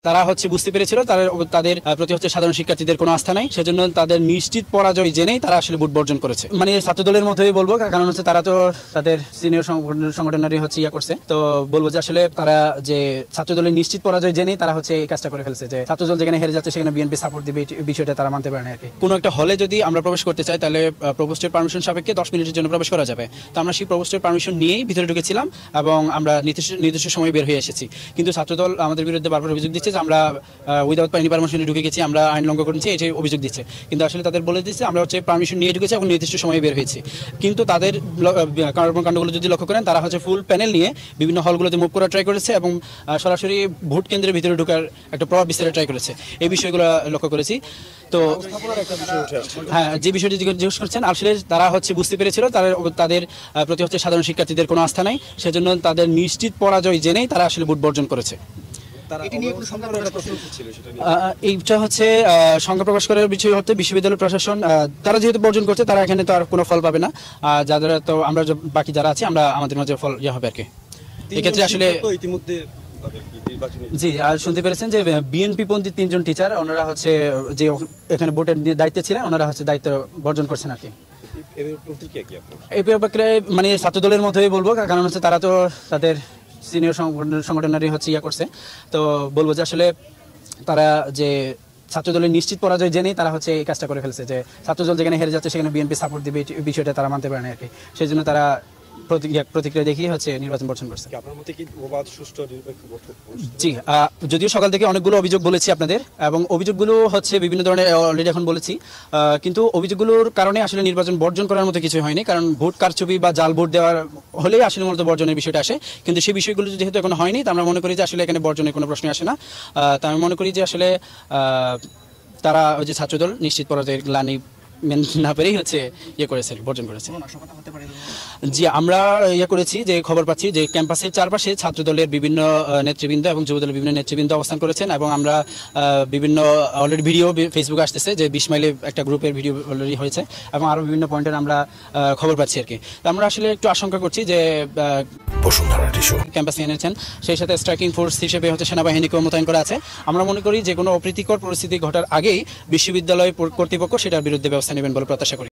তারা বুঝতে পেরেছিল তাদের প্রতি সাধারণ শিক্ষার্থীদের কোনো আস্থা নাই, সেজন্য তাদের নিশ্চিত পরাজয় জেনেই তারা আসলে ভোট বর্জন করেছে। মানে ছাত্রদলের মধ্যেই বলবো, কারণ তারা তো তাদের সিনিয়র সংগঠনেরই করছে। তো বলবো যে আসলে তারা যে ছাত্রদলের নিশ্চিত পরাজয় জেনেই তারা এই কাজটা করে ফেলছে, যে ছাত্রদল যেখানে হেরে যাচ্ছে সেখানে বিএনপি সাপোর্ট দিবে, বিষয়টা তারা মানতে পারে না আর কি। কোনো একটা হলে যদি আমরা প্রবেশ করতে চাই তাহলে প্রভোস্টের পারমিশন সাপেক্ষে 10 মিনিটের জন্য প্রবেশ করা যাবে। তো আমরা সেই প্রভোস্টের পারমিশন নিয়েই ভিতরে ঢুকেছিলাম এবং আমরা নির্দিষ্ট সময় বের হয়ে এসেছি। কিন্তু ছাত্রদল আমাদের বিরুদ্ধে বারবার অভিযোগ দিচ্ছে যে আমরা উইদাউট এনি পারমিশনে ঢুকে গেছি, আমরা আইন লঙ্ঘন করেছি, এটাই অভিযোগ দিচ্ছে। কিন্তু আসলে তাদের বলে দিচ্ছে আমরা পারমিশন নিয়ে ঢুকেছি এবং নির্দিষ্ট সময়ে বের হয়েছি। কিন্তু তাদের কর্মকাণ্ডগুলো যদি লক্ষ্য করেন, তারা ফুল প্যানেল নিয়ে বিভিন্ন হলগুলোতে মুভ করার ট্রাই করেছে এবং সরাসরি ভোট কেন্দ্রের ভিতরে ঢোকার একটা প্রভাব বিস্তারের ট্রাই করেছে। এই বিষয়গুলো লক্ষ্য করেছি। তো হ্যাঁ, যে বিষয়টি জিজ্ঞেস করছেন, আসলে তারা বুঝতে পেরেছিল তাদের প্রতি সাধারণ শিক্ষার্থীদের কোনো আস্থা নাই, সেজন্য তাদের নিশ্চিত পরাজয় জেনেই তারা আসলে ভোট বর্জন করেছে। এইটা সংখ্যা প্রকাশ করার বিষয় বিশ্ববিদ্যালয় প্রশাসন, তারা যেহেতু বর্জন করছে তারা এখানে তো আর কোনো ফল পাবে না। যারা তো আমরা বাকি যারা আছি আমরা আমাদের মাঝে ফল হবে আর কি। এক্ষেত্রে আসলে জি, আর শুনতে পেরেছেন যে বিএনপি পন্থী 3 জন টিচার, ওনারা যে এখানে ভোটের দায়িত্বে ছিলেন, ওনারা দায়িত্ব বর্জন করছেন আর কি। এই ব্যাপারে মানে ছাত্রদলের মধ্যেই বলবো, কারণ তারা তো তাদের সিনিয়র সংগঠনেরই করছে। তো বলবো যে আসলে তারা যে ছাত্রদলের নিশ্চিত পরাজয় জেনেই তারা এই কাজটা করে ফেলছে, যে ছাত্রদল যেখানে হেরে যাচ্ছে সেখানে বিএনপি সাপোর্ট দিবে, বিষয়টা তারা মানতে পারে না আর কি। সেই জন্য তারা প্রতিক্রিয়া দেখিয়ে নির্বাচন বর্জন করছে। জি, যদিও সকাল থেকে অনেকগুলো অভিযোগ বলেছি আপনাদের, এবং অভিযোগগুলো বিভিন্ন ধরনের অলরেডি এখন বলেছি, কিন্তু অভিযোগগুলোর কারণে আসলে নির্বাচন বর্জন করার মতো কিছু হয়নি। কারণ ভোট কারচুপি বা জাল ভোট দেওয়ার হলেই আসলে মূলত বর্জনের বিষয়টা আসে, কিন্তু সেই বিষয়গুলো যেহেতু এখন হয়নি, তা আমরা মনে করি যে আসলে এখানে বর্জনের কোনো প্রশ্ন আসে না। তা আমি মনে করি যে আসলে তারা যে ছাত্রদল নিশ্চিত পরাজয়ের গ্লানি না পেরেই করেছে, বর্জন করেছে। জি, আমরা করেছি যে খবর পাচ্ছি যে ক্যাম্পাসের চারপাশে ছাত্রদলের বিভিন্ন নেতৃবৃন্দ এবং যুবদলের বিভিন্ন নেতৃবৃন্দ অবস্থান করেছেন, এবং আমরা বিভিন্ন অলরেডি ভিডিও ফেসবুকে আসতেছে যে 20 মাইলে একটা গ্রুপের ভিডিও অলরেডি হয়েছে, এবং আরো বিভিন্ন পয়েন্টের আমরা খবর পাচ্ছি আর কি। আমরা আসলে একটু আশঙ্কা করছি যে ক্যাম্পাসে এনেছেন, সেই সাথে স্ট্রাইকিং ফোর্স হিসেবে সেনাবাহিনীকে মোতায়েন করা আছে। আমরা মনে করি যে কোনো অপ্রীতিকর পরিস্থিতি ঘটার আগেই বিশ্ববিদ্যালয় কর্তৃপক্ষ সেটার বিরুদ্ধে ব্যবস্থা নেবেন বলে প্রত্যাশা করি।